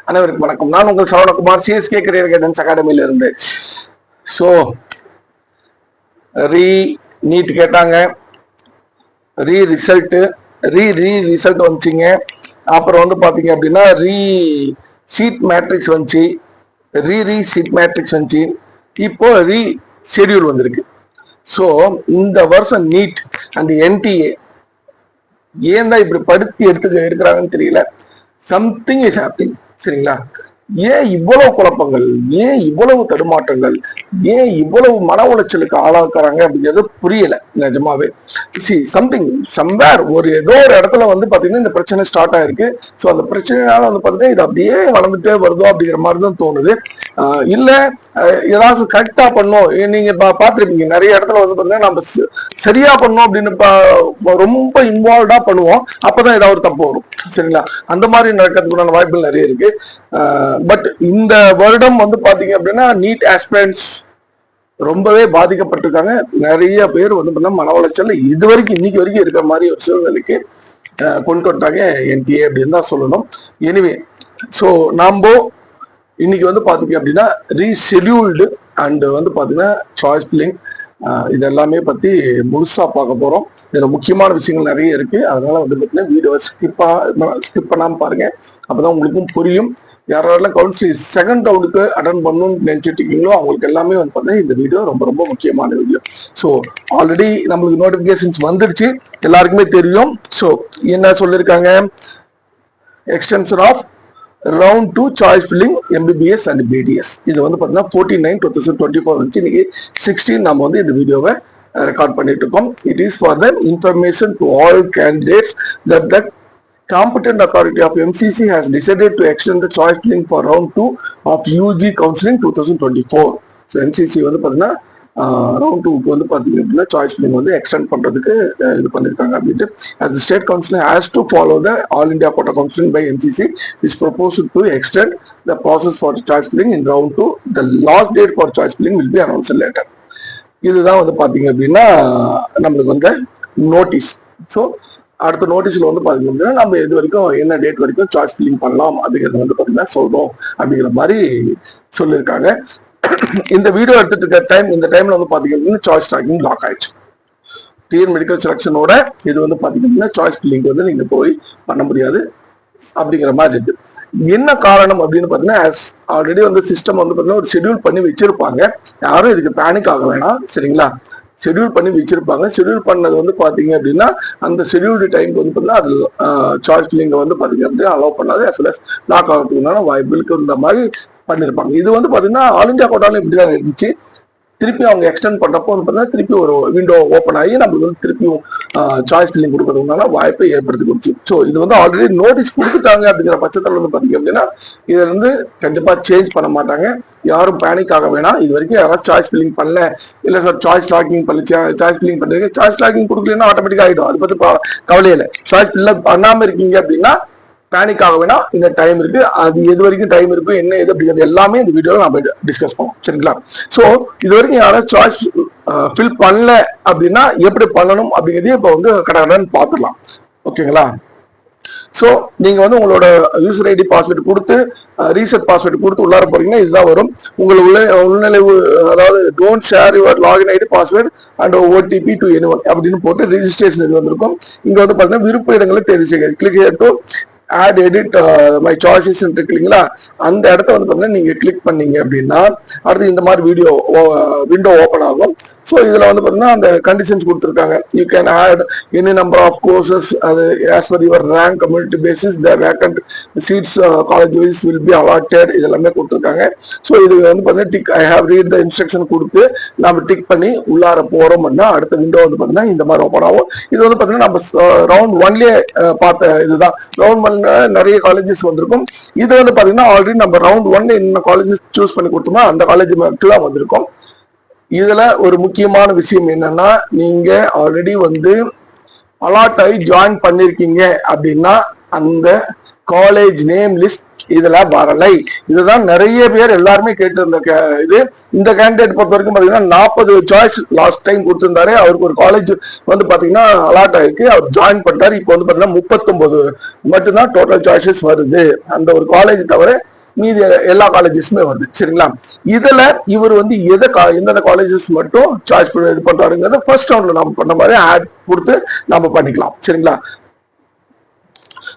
அனைவருக்கும் வணக்கம். நான் உங்கள் சரவணகுமார், சிஎஸ்கே கரியர் கைடன்ஸ் அகாடமியில இருந்து. ஸோ நீட் கேட்டாங்க, ரிசல்ட் வந்துச்சுங்க. அப்புறம் வந்து பாத்தீங்க அப்படின்னா சீட் மேட்ரிக்ஸ் வந்துச்சு, சீட் மேட்ரிக்ஸ் வந்துச்சு. இப்போ ஷெட்யூல் வந்திருக்கு. ஸோ இந்த வருஷம் நீட் அண்ட் என்டிஏ ஏன் தான் இப்படி படுத்தி எடுக்கிறாங்கன்னு தெரியல. Something is happening. சரிங்களா? ஏன் இவ்வளவு குழப்பங்கள், ஏன் இவ்வளவு தடுமாற்றங்கள், ஏன் இவ்வளவு மன உளைச்சலுக்கு ஆளாக்குறாங்க அப்படிங்கிறது புரியல நிஜமாவே. சம்திங் சம்வேர் ஏதோ ஒரு இடத்துல வந்து பாத்தீங்கன்னா இந்த பிரச்சனை ஸ்டார்ட் ஆயிருக்கு. ஸோ அந்த பிரச்சனைனால வந்து பாத்தீங்கன்னா இது அப்படியே வளர்ந்துட்டே வருதோ அப்படிங்கிற மாதிரி தான் தோணுது. இல்ல ஏதாவது கரெக்டா பண்ணும். நீங்க பாத்துருப்பீங்க நிறைய இடத்துல வந்து பாத்தீங்கன்னா நம்ம சரியா பண்ணோம் அப்படின்னு ரொம்ப இன்வால்வ்டா பண்ணுவோம், அப்பதான் ஏதாவது தப்பு வரும். சரிங்களா? அந்த மாதிரி நடக்கிறதுக்குண்டான வாய்ப்புகள் நிறைய இருக்கு. பட் இந்த வருடம் வந்து பாத்தீங்க அப்படின்னா நீட் ஆஸ்பிரண்ட்ஸ் ரொம்பவே பாதிக்கப்பட்டிருக்காங்க. நிறைய பேர் வந்து மன உளைச்சல் இதுவரைக்கும் இன்னைக்கு வரைக்கும் இருக்கிற மாதிரி ஒரு சூழ்நிலைக்கு கொண்டு வந்துட்டாங்க என்டிஏ அப்படின்னு தான் சொல்லணும். எனிவே, ஸோ நாம இன்னைக்கு வந்து பாத்தீங்க அப்படின்னா ரீஷெடியூல்டு அண்ட் வந்து பாத்தீங்கன்னா சாய்ஸ் பில்லிங் இது எல்லாமே பத்தி முழுசா பார்க்க போறோம். இதுல முக்கியமான விஷயங்கள் நிறைய இருக்கு. அதனால வந்து பாத்தீங்கன்னா வீடியோவை ஸ்கிப் பண்ணாம பாருங்க, அப்பதான் உங்களுக்கும் புரியும். யாரெல்லாம் கவுன்சிலிங் செகண்ட் ரவுண்டுக்கு அட்டன் பண்ணணும்னு நினைச்சிட்டு இருக்கீங்களோ அவங்களுக்கு எல்லாமே வந்து பார்த்தீங்கன்னா இந்த வீடியோ ரொம்ப ரொம்ப முக்கியமான வீடியோ. ஸோ ஆல்ரெடி நம்மளுக்கு நோட்டிபிகேஷன்ஸ் வந்துடுச்சு, எல்லாருக்குமே தெரியும். ஸோ என்ன சொல்லியிருக்காங்க, extension of round 2 choice filling MBBS and BDS. இது வந்து பார்த்தீங்கன்னா 14/9/2024 வந்துச்சு. இன்னைக்கு 16 நம்ம வந்து இந்த வீடியோவை ரெக்கார்ட் பண்ணிட்டு இருக்கோம். It is for the information to all candidates that the competent authority of MCC has decided to extend the choice filling for round 2 of UG counseling 2024. So MCC வந்து பாத்தீங்கன்னா round 2க்கு வந்து பாத்தீங்க அப்படின்னா சாய்ஸ் ஃபில்லிங் வந்து extend பண்றதுக்கு இது பண்ணிருக்காங்க அப்படின்ட்டு. as the state council has to follow the all India quota counseling by MCC is proposed to extend the process for choice filling in round 2. The last date for choice filling will be announced later. இதுதான் வந்து பாத்தீங்க அப்படின்னா நம்மளுக்கு வந்து notice. So அடுத்த நோட்டீஸ்ல வந்து பாத்தீங்கன்னா நம்ம இது வரைக்கும் என்ன டேட் வரைக்கும் சாய்ஸ் ஃபில்லிங் பண்ணலாம் அப்படிங்கறது வந்து பாத்தீங்கன்னா சொல்றோம் அப்படிங்கிற மாதிரி சொல்லியிருக்காங்க. இந்த வீடியோ எடுத்துட்டு இருக்க டைம், இந்த டைம்ல வந்து பாத்தீங்கன்னா சாய்ஸ் ட்ராக்கிங் லாக் ஆயிடுச்சு. டிஎன் மெடிக்கல் செலக்ஷனோட இது வந்து பாத்தீங்கன்னா சாய்ஸ் ஃபில்லிங் வந்து நீங்க போய் பண்ண முடியாது அப்படிங்கிற மாதிரி இருக்கு. என்ன காரணம் அப்படின்னு பாத்தீங்கன்னா ஆல்ரெடி வந்து சிஸ்டம் வந்து பாத்தீங்கன்னா ஒரு ஷெட்யூல் பண்ணி வச்சிருப்பாங்க. யாரும் இதுக்கு பேனிக் ஆக வேணாம். சரிங்களா? ஷெட்யூல் பண்ணி வச்சிருப்பாங்க. ஷெட்யூல் பண்ணது வந்து பாத்தீங்க அப்படின்னா அந்த ஷெட்யூல்டு டைம் வந்து பாத்தீங்கன்னா அது சாய்ஸ் ஃபில்லிங் வந்து பாத்தீங்க அப்படின்னா அலோவ் பண்ணாது, as well as லாக் ஆகிறதுக்குனால வாய்ப்புகளுக்கு இந்த மாதிரி பண்ணிருப்பாங்க. இது வந்து பாத்தீங்கன்னா ஆல் இந்தியா கோட்டாலும் இப்படிதான் இருந்துச்சு. திருப்பி அவங்க எக்ஸ்டெண்ட் பண்றப்போ வந்து பார்த்தீங்கன்னா திருப்பி ஒரு விண்டோ ஓப்பன் ஆகி நம்மளுக்கு வந்து திருப்பியும் சாய்ஸ் ஃபில்லிங் கொடுக்கறதுனால வாய்ப்பை ஏற்படுத்தி கொடுத்து. ஸோ இது வந்து ஆல்ரெடி நோட்டீஸ் கொடுத்துட்டாங்க அப்படிங்கிற பட்சத்தில் வந்து பார்த்தீங்க அப்படின்னா இதை வந்து கண்டிப்பா சேஞ்ச் பண்ண மாட்டாங்க. யாரும் பேனிக் ஆக வேணாம். இது வரைக்கும் யாராவது சாய்ஸ் ஃபில்லிங் பண்ணல, இல்லை சார் சாய்ஸ் லாக்கிங் பண்ணி சாய்ஸ் ஃபில்லிங் பண்ணுறீங்க, சாய்ஸ் லாக்கிங் கொடுக்கலன்னா ஆட்டோமேட்டிக்காக ஆகிடும். அதை பற்றி கவலையே இல்லை. சாய்ஸ் ஃபில்லிங் பண்ணாமல் இருக்கீங்க அப்படின்னா பேனிக் ஆக வேணா, இந்த டைம் இருக்கு. அது எது வரைக்கும் டைம் இருக்கு, என்ன எது அப்படிங்கிறது எல்லாமே இந்த வீடியோல நம்ம டிஸ்கஸ் பண்ணுவோம். சரிங்களா? சோ இது வரைக்கும் யாராவது சாய்ஸ் ஃபில் பண்ணல அப்படின்னா எப்படி பண்ணணும் அப்படிங்கிறதையும் இப்போ வந்து கடகடன்னு பார்த்துடலாம். ஓகேங்களா? ஸோ நீங்க வந்து உங்களோட யூசர் ஐடி பாஸ்வேர்டு கொடுத்து ரீசெட் பாஸ்வேர்டு கொடுத்து உள்ளார போறீங்கன்னா இதுதான் வரும். உங்களோட உள்நுழைவு, அதாவது don't share your login ID password and OTP to anyone அப்படின்னு போட்டு ரெஜிஸ்ட்ரேஷன் இது வந்திருக்கும். இங்க வந்து பாத்தீங்கன்னா விருப்ப இடங்களை தேர்வு செய்யுங்க. Click here to add edit my choices இருக்கு இல்லைங்களா? அந்த இடத்த வந்து பாத்தீங்கன்னா நீங்க கிளிக் பண்ணீங்க அப்படின்னா அடுத்து இந்த மாதிரி விண்டோ ஓப்பன் ஆகும். ஸோ இதுல வந்து பாத்தீங்கன்னா அந்த கண்டிஷன்ஸ் கொடுத்துருக்காங்க. You can add any number of courses, அது as per your rank, community basis, the vacant seats college wise will be allotted, இது எல்லாமே கொடுத்துருக்காங்க. ஸோ இது வந்து பாத்தீங்கன்னா tick I have read the instruction கொடுத்து நம்ம டிக் பண்ணி உள்ளார போறோம் அப்படின்னா அடுத்த விண்டோ வந்து பாத்தீங்கன்னா இந்த மாதிரி ஓப்பன் ஆகும். இது வந்து பாத்தீங்கன்னா நம்ம ரவுண்ட் 1லயே பார்த்த இதுதான். ரவுண்ட் 1 நிறைய காலேஜஸ் வந்திருக்கும். இது வந்து பாத்தீங்கன்னா ஆல்ரெடி நம்ம ரவுண்ட் 1 என்ன காலேஜஸ் சூஸ் பண்ணி கொடுத்தோமோ அந்த காலேஜ் மட்டும் தான் வந்திருக்கும். இதுல ஒரு முக்கியமான விஷயம் என்னன்னா, நீங்க ஆல்ரெடி வந்து அலாட் ஆகி ஜாயின் பண்ணிருக்கீங்க அப்படின்னா அந்த காலேஜ் நேம் லிஸ்ட் இதுல வரலை. இதுதான் நிறைய பேர் எல்லாருமே கேட்டு இருந்த இது. இந்த கேண்டிடேட் பொறுத்த வரைக்கும் பாத்தீங்கன்னா 40 சாய்ஸ் லாஸ்ட் டைம் கொடுத்திருந்தாரு. அவருக்கு ஒரு காலேஜ் வந்து பாத்தீங்கன்னா அலாட் ஆயிருக்கு, அவர் ஜாயின் பண்ணிட்டாரு. இப்போ வந்து பாத்தீங்கன்னா 39 மட்டும்தான் டோட்டல் சாய்ஸஸ் வருது. அந்த ஒரு காலேஜ் தவிர மீதி எல்லா காலேஜஸுமே வருது. சரிங்களா? இதுல இவர் வந்து எந்தெந்த காலேஜஸ் மட்டும் சாய்ஸ் இது பண்றாருங்கிறத ஃபர்ஸ்ட் ரவுண்ட்ல நம்ம பண்ண மாதிரி ஆட் கொடுத்து நம்ம பண்ணிக்கலாம். சரிங்களா?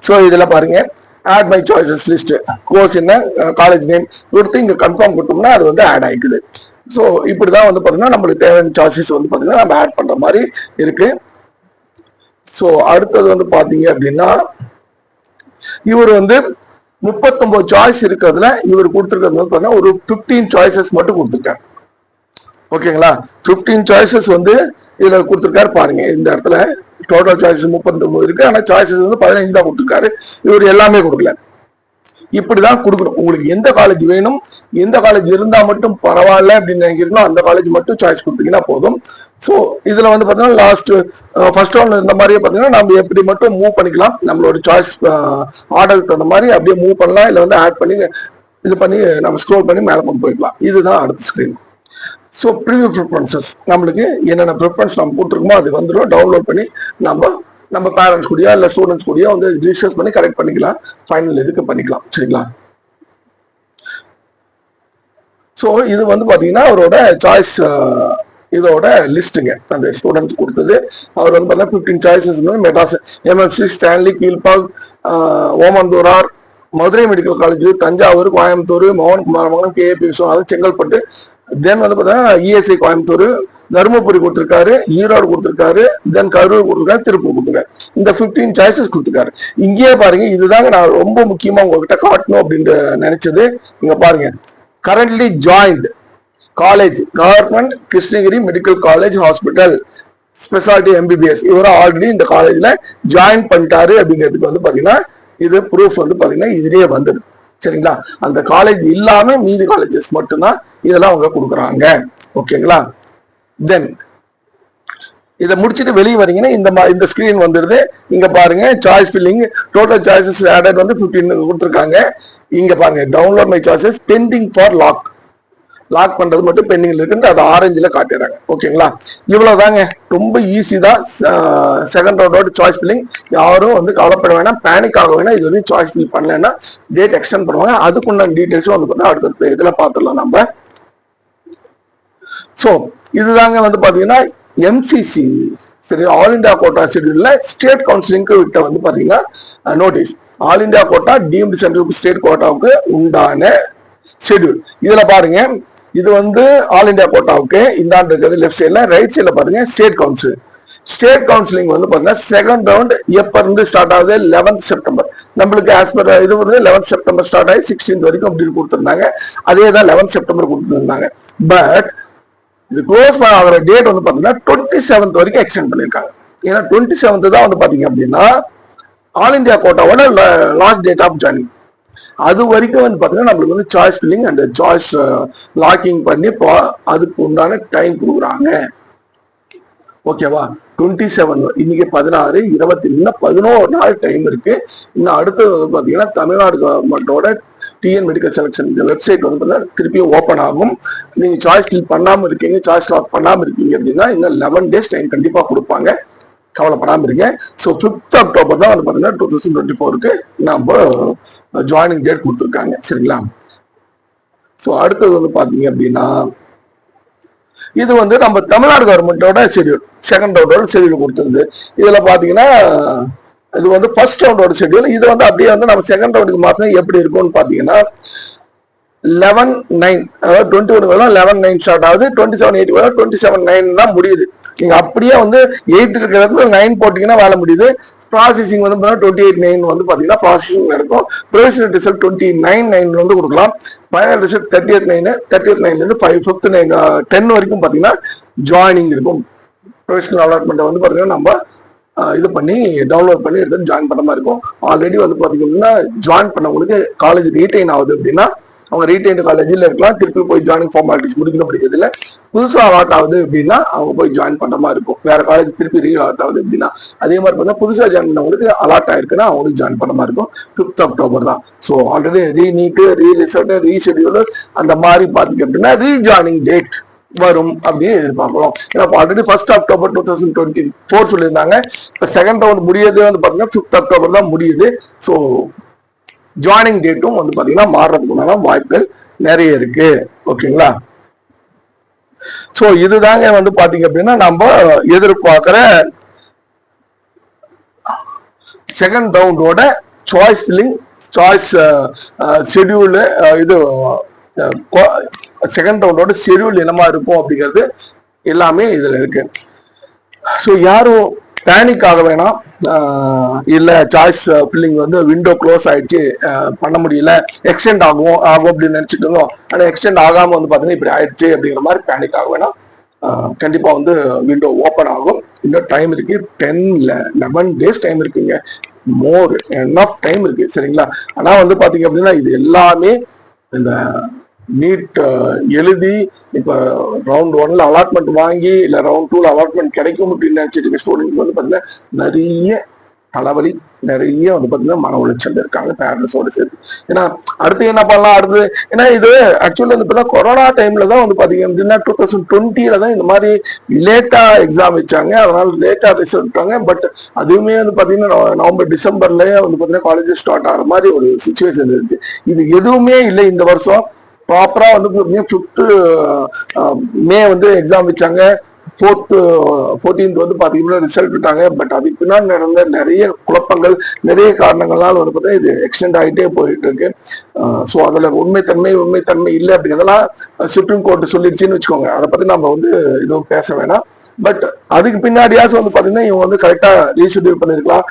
ஸோ இதுல பாருங்க, add my choices list, course என்ன, காலேஜ் நேம் கொடுத்து இங்க கன்ஃபார்ம் கொடுத்தோம்னா அது வந்து ஆட் ஆயிக்குது. ஸோ இப்படிதான் வந்து பாத்தீங்கன்னா நம்மளுக்கு தேவையான சாய்ஸஸ் வந்து பாத்தீங்கன்னா நம்ம ஆட் பண்ற மாதிரி இருக்கு. ஸோ அடுத்தது வந்து பாத்தீங்க அப்படின்னா, இவர் வந்து 39 சாய்ஸ் இருக்கிறதுல இவர் கொடுத்துருக்கிறது ஒரு 15 சாய்ஸஸ் மட்டும் கொடுத்துருக்காரு. ஓகேங்களா? 15 சாய்ஸஸ் வந்து இதுல கொடுத்துருக்காரு. பாருங்க, இந்த இடத்துல டோட்டல் சாய்ஸஸ் 39 இருக்கு, ஆனா சாய்ஸஸ் வந்து 15 தான் கொடுத்துருக்காரு. இவர் எல்லாமே கொடுக்கல. இப்படிதான் கொடுக்கணும். உங்களுக்கு எந்த காலேஜ் வேணும், எந்த காலேஜ் இருந்தா மட்டும் பரவாயில்ல அப்படின்னு நினைக்கிறீங்களோ அந்த காலேஜ் மட்டும் சாய்ஸ் கொடுத்தீங்கன்னா போதும். ஸோ இதுல வந்து பாத்தீங்கன்னா லாஸ்ட் ஃபர்ஸ்ட் ரவுண்ட் இந்த மாதிரியே பாத்தீங்கன்னா நம்ம எப்படி மட்டும் மூவ் பண்ணிக்கலாம், நம்மளோட சாய்ஸ் ஆர்டருக்கு தகுந்த மாதிரி அப்படியே மூவ் பண்ணலாம், இல்லை வந்து ஆட் பண்ணி இது பண்ணி நம்ம ஸ்க்ரோல் பண்ணி மேலே கொண்டு போய்க்கலாம். இதுதான் அடுத்த ஸ்கிரீன். ஸோ ப்ரீவியூ ப்ரிஃபரன்சஸ், நம்மளுக்கு என்னென்ன ப்ரிஃபரன்ஸ் நம்ம கொடுத்துருக்கோமோ அது வந்துடும். டவுன்லோட் பண்ணி நம்ம பேரண்ட்ஸ் கூடயா இல்லை ஸ்டூடெண்ட்ஸ் கூடயா வந்து டிஸ்கஸ் பண்ணி கரெக்ட் பண்ணிக்கலாம், ஃபைனல் இதுக்கு பண்ணிக்கலாம். சரிங்களா? ஸோ இது வந்து பாத்தீங்கன்னா அவரோட சாய்ஸ் இதோட லிஸ்ட்டுங்க. அந்த ஸ்டூடெண்ட்ஸ் கொடுத்தது அவர் வந்து பார்த்தீங்கன்னா 15 choices Madras MFC, Stanley, Kilpauk, Omandurar, Madurai medical college, Thanjavur, Coimbatore, Mohankumar Mangalam, KAP Viswanathan, Chengalpattu, then வந்து பார்த்தீங்கன்னா இஎஸ்ஐ கோயம்புத்தூர், தருமபுரி கொடுத்திருக்காரு, ஈரோடு கொடுத்திருக்காரு, தென் கரூர் கொடுத்திருக்காரு, திருப்பூர் கொடுத்திருக்காரு. இந்த 15 சாய்ஸஸ் கொடுத்திருக்காரு. இங்கேயே பாருங்க, இதுதாங்க நான் ரொம்ப முக்கியமா உங்ககிட்ட காட்டணும் அப்படின்னு நினைச்சது. இங்க பாருங்க, currently joint college government Krishnagiri medical college hospital speciality MBBS, இவரும் ஆல்ரெடி இந்த காலேஜ்ல ஜாயின் பண்ணிட்டாரு அப்படிங்கிறதுக்கு வந்து பாத்தீங்கன்னா இது ப்ரூஃப் வந்து பாத்தீங்கன்னா இதுலயே வந்துடும். சரிங்களா? அந்த காலேஜ் இல்லாம மீதி காலேஜஸ் மட்டும்தான் இதெல்லாம் அவங்க கொடுக்குறாங்க. ஓகேங்களா? தென் இதை முடிச்சுட்டு வெளியே வரீங்கன்னா இந்த ஸ்கிரீன் வந்துடுது. இங்க பாருங்க, choice filling, total choices added வந்து 15 கொடுத்துருக்காங்க. இங்க பாருங்க, download my choices pending for lock பண்றது மட்டும் பெண்டிங்ல இருக்கு, அது ஆரஞ்சுல காட்டுறாங்க. ஓகேங்களா? இவ்வளவுதாங்க, ரொம்ப ஈஸி தான். செகண்ட் ரவுண்டோட சாய்ஸ் ஃபில்லிங். யாரும் வந்து கவலைப்பட வேணாம், பேனிக் ஆக வேணாம். இது வந்து சாய்ஸ் ஃபில் பண்ணலன்னா டேட் எக்ஸ்டெண்ட் பண்ணுவாங்க. அதுக்குண்டான டீடைல்ஸும் வந்து அடுத்த இதுல பார்த்துடலாம் நம்ம. ஸோ இதுதாங்க வந்து பாத்தீங்கன்னா எம்சிசி, சரி, ஆல் இண்டியா கோட்டா ஷெட்யூல்ல ஸ்டேட் கவுன்சிலிங்க்கு விட்ட வந்து பாத்தீங்கன்னா notice. All India quota deemed central state கோட்டாவுக்கு உண்டான ஷெட்யூல். இதுல பாருங்க, இது வந்து ஆல் இண்டியா கோட்டாவுக்கு இந்தாண்டு இருக்கிறது லெஃப்ட் சைட்ல, ரைட் சைட்ல பாருங்க ஸ்டேட் கவுன்சில். ஸ்டேட் கவுன்சிலிங் வந்து பாத்தீங்கன்னா செகண்ட் ரவுண்ட் எப்ப இருந்து ஸ்டார்ட் ஆகுது, 11th செப்டம்பர். நம்மளுக்கு ஆஸ் பர் இது வந்து 11th செப்டம்பர் ஸ்டார்ட் ஆகி 16th வரைக்கும் அப்படின்னு கொடுத்துருந்தாங்க. அதே தான் 11th செப்டம்பர் கொடுத்துருந்தாங்க. பட் இது க்ளோஸ் ஆகிற டேட் வந்து பாத்தீங்கன்னா 27th வரைக்கும் எக்ஸ்டெண்ட் பண்ணிருக்காங்க. ஏன்னா 27th தான் வந்து பாத்தீங்க அப்படின்னா ஆல் இண்டியா கோட்டாவோட லாஸ்ட் டேட் ஆஃப் ஜாயினிங். அது வரைக்கும் வந்து பாத்தீங்கன்னா நம்மளுக்கு வந்து choice filling and choice locking பண்ணி அதுக்கு உண்டான டைம் கொடுக்குறாங்க. ஓகேவா? 27 இன்னைக்கு 16, 20, இன்னும் 11 நாள் டைம் இருக்கு. இன்னும் அடுத்தது வந்து பாத்தீங்கன்னா தமிழ்நாடு கவர்மெண்டோட டிஎன் மெடிக்கல் செலக்ஷன் வெப்சைட் வந்து திருப்பியும் ஓப்பன் ஆகும். நீங்க சாய்ஸ் ஃபில் பண்ணாம இருக்கீங்க, சாய்ஸ் லாக் பண்ணாம இருக்கீங்க அப்படின்னா இன்னும் 11 days டைம் கண்டிப்பா கொடுப்பாங்க. கவலைப்படாம இருக்கேன். ஸோ 5th அக்டோபர் தான் வந்து பாத்தீங்கன்னா 2024க்கு நம்ம ஜாயினிங் டேட் கொடுத்துருக்காங்க. சரிங்களா? ஸோ அடுத்தது வந்து பாத்தீங்க அப்படின்னா இது வந்து நம்ம தமிழ்நாடு கவர்மெண்டோட ஷெட்யூல், செகண்ட் ரவுண்டோட ஷெட்யூல் கொடுத்துருது. இதுல பாத்தீங்கன்னா இது வந்து ஃபர்ஸ்ட் ரவுண்டோட ஷெட்யூல். இது வந்து அப்படியே வந்து நம்ம செகண்ட் ரவுண்டுக்கு மாத்திரம் எப்படி இருக்கும்னு பாத்தீங்கன்னா 11/9, அதாவது 21 11/9 ஸ்டார்ட் ஆகுது, 27/8 27/9 தான் முடியுது. நீங்க அப்படியே வந்து 8 இருக்கிறது 9 போட்டீங்கன்னா வேலை முடியுது. ப்ராசஸிங் வந்து 28/9 வந்து பாத்தீங்கன்னா ப்ராசஸிங் நடக்கும். ப்ரொவிஷனல் ரிசல்ட் 29/9 வந்து கொடுக்கலாம். ஃபைனல் ரிசல்ட் 30/9, 30/9ல இருந்து 5th 10 வரைக்கும் பாத்தீங்கன்னா ஜாயினிங் இருக்கும். ப்ரொவிஷனல் அலாட்மெண்ட் வந்து பாத்தீங்கன்னா நம்ம இது பண்ணி டவுன்லோட் பண்ணி எடுத்து ஜாயின் பண்ண மாதிரி இருக்கும். ஆல்ரெடி வந்து பாத்தீங்கன்னா ஜாயின் பண்ணவங்களுக்கு காலேஜ் ரீடைன் ஆகுது அப்படின்னா அவங்க ரீடைன் காலேஜில் இருக்கலாம், திருப்பி போய் ஜாயினிங் ஃபார்மாலிட்டிஸ் முடிக்கணும். படிக்கிறதுல புதுசாக அலாட் ஆகுது அப்படின்னா அவங்க போய் ஜாயின் பண்ண மாதிரி இருக்கும். வேற காலேஜ் திருப்பி ரீ அலாட் ஆகுது அப்படின்னா அதே மாதிரி பார்த்தா புதுசாக ஜாயின் பண்ணவங்களுக்கு அலாட் ஆயிருக்குன்னா அவங்களுக்கு ஜாயின் பண்ண மாதிரி இருக்கும். 5th அக்டோபர் தான். ஸோ ஆல்ரெடி ரீநீட்டு, ரீலிசர்ட், ரீஷெடியூல் அந்த மாதிரி பார்த்தீங்க அப்படின்னா ரீஜாயினிங் டேட் வரும் அப்படின்னு எதிர்பார்க்கிறோம். ஏன்னா ஆல்ரெடி 1st அக்டோபர் 2024 சொல்லியிருந்தாங்க. இப்போ செகண்ட் ரவுண்ட் முடியது வந்து பார்த்தீங்கன்னா 5th அக்டோபர் தான் முடியுது. ஸோ ஜாயினிங் டேட்டும் வந்து பாத்தீங்கன்னா மாறுறதுக்குண்டான வாய்ப்புகள் நிறைய இருக்கு. ஓகேங்களா? சோ இதுதாங்க வந்து பாத்தீங்க அப்படின்னா நம்ம எதிர்பார்க்கிற செகண்ட் ரவுண்டோட சாய்ஸ் ஃபில்லிங், சாய்ஸ் ஷெட்யூல். இது செகண்ட் ரவுண்டோட ஷெட்யூல் என்னமா இருக்கும் அப்படிங்கிறது எல்லாமே இதுல இருக்கு. ஸோ யாரும் பேனிக் ஆக வேணாம். இல்ல சாய்ஸ் ஃபில்லிங் வந்து விண்டோ க்ளோஸ் ஆயிடுச்சு, பண்ண முடியல, எக்ஸ்டெண்ட் ஆகும் அப்படின்னு நினைச்சிட்டு இருந்தோம். ஆனா எக்ஸ்டெண்ட் ஆகாம வந்து பாத்தீங்கன்னா இப்படி ஆயிடுச்சு அப்படிங்கிற மாதிரி பேனிக் ஆக வேணாம். கண்டிப்பா வந்து விண்டோ ஓப்பன் ஆகும். இன்னும் டைம் இருக்கு, 11 days டைம் இருக்குங்க. மோர் எனஃப் டைம் இருக்கு. சரிங்களா? ஆனா வந்து பாத்தீங்க அப்படின்னா இது எல்லாமே இந்த நீட் எழுதி இப்ப ரவுண்ட் 1ல அலாட்மெண்ட் வாங்கி இல்ல ரவுண்ட் 2ல அலாட்மெண்ட் கிடைக்கும் அப்படின்னு நினைச்சிட்டு ஸ்டூடெண்ட் வந்து பாத்தீங்கன்னா நிறைய தலைவலி, நிறைய வந்து பாத்தீங்கன்னா மன உளைச்சல் இருக்காங்க பேரண்ட்ஸோட சேர்த்து. ஏன்னா அடுத்து என்ன பண்ணலாம், அடுத்து ஏன்னா இது ஆக்சுவலி வந்து இப்பதான் கொரோனா டைம்ல தான் வந்து பாத்தீங்க அப்படின்னா 2020ல தான் இந்த மாதிரி லேட்டா எக்ஸாம் வச்சாங்க. அதனால லேட்டா ரிசல்ட் விட்டாங்க. பட் அதுவுமே வந்து பாத்தீங்கன்னா நவம்பர் டிசம்பர்லயே வந்து பாத்தீங்கன்னா காலேஜ் ஸ்டார்ட் ஆகிற மாதிரி ஒரு சுச்சுவேஷன் இருந்துச்சு. இது எதுவுமே இல்லை இந்த வருஷம். ப்ராப்பரா வந்து 5th மே வந்து எக்ஸாம் வச்சாங்க. 14th வந்து பாத்தீங்கன்னா ரிசல்ட் விட்டாங்க. பட் அதுக்கு பின்னாடி நடந்த நிறைய குழப்பங்கள், நிறைய காரணங்களால் வந்து பார்த்தா இது எக்ஸ்டெண்ட் ஆகிட்டே போயிட்டு இருக்கு. ஸோ அதுல உண்மைத்தன்மை இல்லை அப்படிங்கிறதெல்லாம் சுப்ரீம் கோர்ட் சொல்லிடுச்சுன்னு வச்சுக்கோங்க. அதை பத்தி நம்ம வந்து எதுவும் பேச வேணாம். பட் அதுக்கு பின்னாடியாச்சும் வந்து பாத்தீங்கன்னா இவங்க வந்து கரெக்டா ரீஷெட்யூல் பண்ணிருக்கலாம்.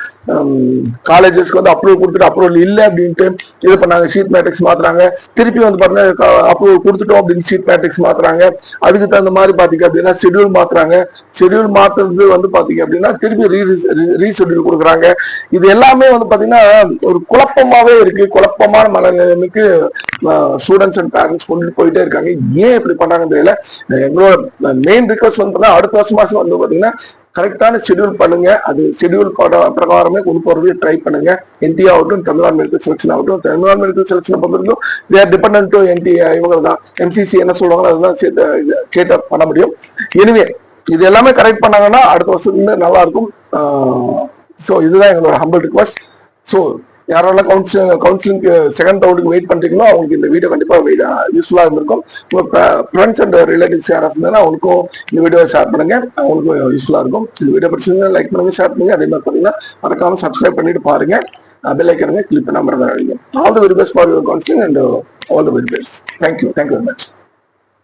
காலேஜஸ்க்கு வந்து அப்ரூவல் கொடுத்துட்டு அப்ரூவல் இல்லை அப்படின்ட்டு இது பண்ணாங்க, சீட் மேட்ரிக்ஸ் மாத்துறாங்க. திருப்பி வந்து பாத்தீங்கன்னா அப்ரூவல் கொடுத்துட்டோம் அப்படின்னு சீட் மேட்ரிக்ஸ் மாத்துறாங்க. அதுக்கு தகுந்த மாதிரி பாத்தீங்க அப்படின்னா ஷெட்யூல் மாத்துறாங்க. ஷெட்யூல் மாத்துறது வந்து பாத்தீங்க அப்படின்னா திருப்பி ரீஷெட்யூல் கொடுக்குறாங்க. இது எல்லாமே வந்து பாத்தீங்கன்னா ஒரு குழப்பமாவே இருக்கு. குழப்பமான மனநிலைமைக்கு ஸ்டூடெண்ட்ஸ் அண்ட் பேரண்ட்ஸ் கொண்டு போயிட்டே இருக்காங்க. ஏன் இப்படி பண்ணாங்கன்னு தெரியல. எங்களோட மெயின் ரிக்வஸ்ட் வந்து அடுத்த வருஷம் வந்து பாத்தீங்கன்னா கரெக்டான ஷெட்யூல் பண்ணுங்க. அது ஷெட்யூல் பிரகாரமே கொண்டு போறது ட்ரை பண்ணுங்க. என்டி ஆகட்டும், தமிழ்நாடு மெடிக்கல் செலக்ஷன் ஆகட்டும். தமிழ்நாடு மெடிக்கல் செலக்ஷன் பொறுத்தவரைக்கும் தேர் டிபெண்டன்ட் டு என்டி, இவங்க தான் எம்சிசி என்ன சொல்லுவாங்களோ அதுதான் கேட்ட பண்ண முடியும். எனிவே இது எல்லாமே கரெக்ட் பண்ணாங்கன்னா அடுத்த வருஷத்துல நல்லா இருக்கும். ஸோ இதுதான் எங்களோட ஹம்பிள் ரிக்வஸ்ட். ஸோ யாரெல்லாம் கவுன்சிலிங் செகண்ட் ரவுண்டுக்கு வெயிட் பண்றீங்களோ அவங்களுக்கு இந்த வீடியோ கண்டிப்பா யூஸ்ஃபுல்லா இருந்திருக்கும். உங்க ஃப்ரெண்ட்ஸ் அண்ட் ரிலேட்டிவ்ஸ் யாராவது இருந்தாலும் அவங்களுக்கும் இந்த வீடியோ ஷேர் பண்ணுங்க, அவங்களுக்கும் யூஸ்ஃபுல்லா இருக்கும். இந்த வீடியோ பிடிச்சிருந்தா லைக் பண்ணுங்க, ஷேர் பண்ணுங்க. அதே மாதிரி பாத்தீங்கன்னா மறக்காம சப்ஸ்கிரைப் பண்ணிட்டு பாருங்க. பெல் ஐக்கனுங்க கிளிக் பண்ண மறந்துடாதீங்க. All the very best for your counselling and all the very best. Thank you very much.